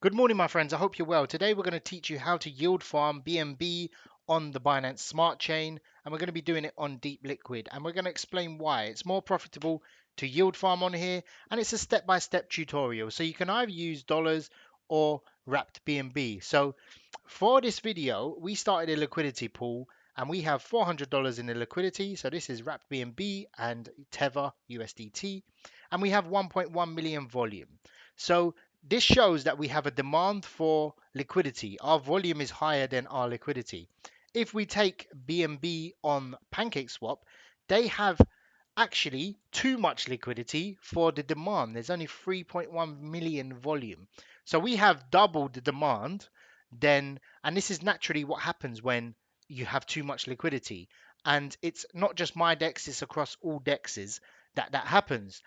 Good morning, my friends. I hope you're well. Today, we're going to teach you how to yield farm BNB on the Binance Smart Chain, and we're going to be doing it on Deep Liquid. And we're going to explain why it's more profitable to yield farm on here, and it's a step-by-step tutorial. So you can either use dollars or wrapped BNB. So for this video, we started a liquidity pool, and we have $400 in the liquidity. So this is wrapped BNB and Tether USDT, and we have 1.1 million volume. So this shows that we have a demand for liquidity. Our volume is higher than our liquidity. If we take BNB on PancakeSwap, they have actually too much liquidity for the demand. There's only 3.1 million volume. So we have doubled the demand then, and this is naturally what happens when you have too much liquidity. And it's not just my DEX, it's across all DEXs that happens.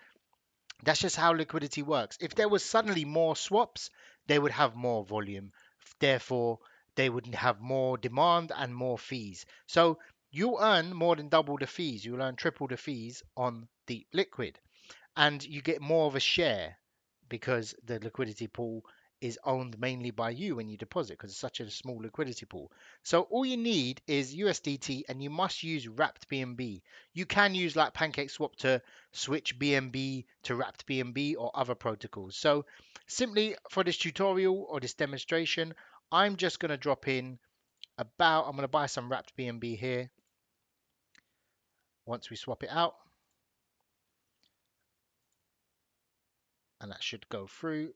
That's just how liquidity works. If there was suddenly more swaps, they would have more volume. Therefore, they would have more demand and more fees. So you earn more than double the fees. You'll earn triple the fees on Deep Liquid. And you get more of a share because the liquidity pool is owned mainly by you when you deposit because it's such a small liquidity pool. So all you need is USDT and you must use wrapped BNB. You can use like PancakeSwap to switch BNB to wrapped BNB or other protocols. So simply for this tutorial or this demonstration, I'm just going to drop in I'm going to buy some wrapped BNB here once we swap it out, and that should go through.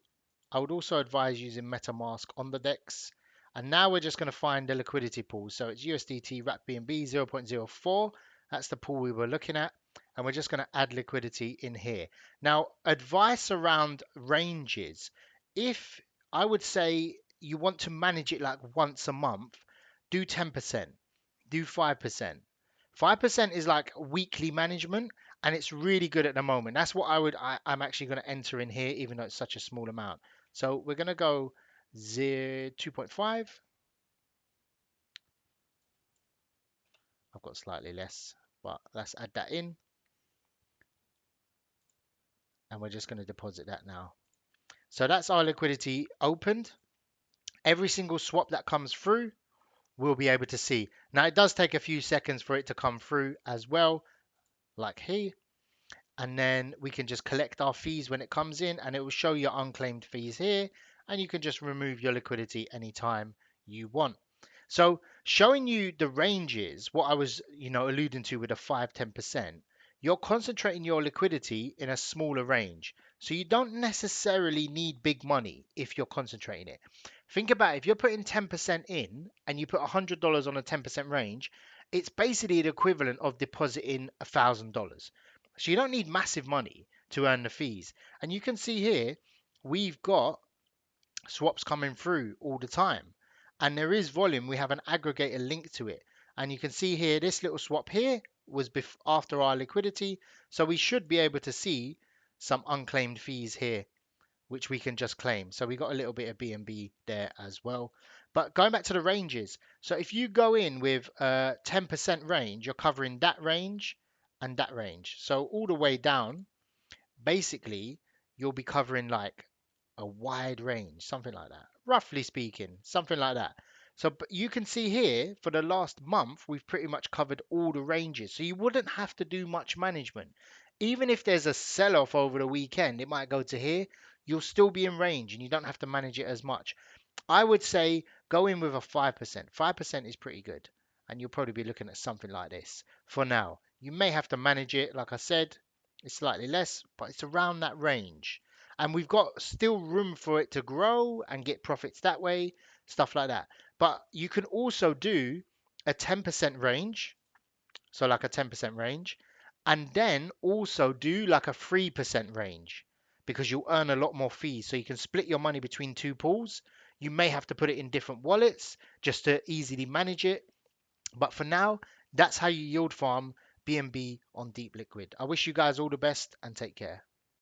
I would also advise using MetaMask on the DEX. And now we're just going to find the liquidity pool. So it's USDT wrapped BNB 0.04. That's the pool we were looking at. And we're just going to add liquidity in here. Now, advice around ranges. If I would say you want to manage it like once a month, do 10%, do 5%. 5% is like weekly management, and it's really good at the moment. That's what I'm actually going to enter in here, even though it's such a small amount. So we're going to go 2.5. I've got slightly less, but let's add that in. And we're just going to deposit that now. So that's our liquidity opened. Every single swap that comes through, we'll be able to see. Now, it does take a few seconds for it to come through as well, like here. And then we can just collect our fees when it comes in, and it will show your unclaimed fees here, and you can just remove your liquidity anytime you want. So showing you the ranges, what I was alluding to with a 5-10%, you're concentrating your liquidity in a smaller range, so you don't necessarily need big money if you're concentrating it. Think about it, if you're putting 10% in and you put $100 on a 10% range, it's basically the equivalent of depositing $1,000. So you don't need massive money to earn the fees. And you can see here, we've got swaps coming through all the time. And there is volume. We have an aggregator link to it. And you can see here, this little swap here was after our liquidity. So we should be able to see some unclaimed fees here, which we can just claim. So we got a little bit of BNB there as well. But going back to the ranges. So if you go in with a 10% range, you're covering that range and that range. So all the way down, basically, you'll be covering like a wide range, something like that. Roughly speaking, something like that. So you can see here for the last month, we've pretty much covered all the ranges. So you wouldn't have to do much management. Even if there's a sell-off over the weekend, it might go to here. You'll still be in range and you don't have to manage it as much. I would say go in with a 5%. 5% is pretty good. And you'll probably be looking at something like this for now. You may have to manage it, like I said, it's slightly less, but it's around that range. And we've got still room for it to grow and get profits that way, stuff like that. But you can also do a 10% range, so like a 10% range, and then also do like a 3% range because you'll earn a lot more fees. So you can split your money between two pools. You may have to put it in different wallets just to easily manage it. But for now, that's how you yield farm BNB on Deep Liquid. I wish you guys all the best and take care.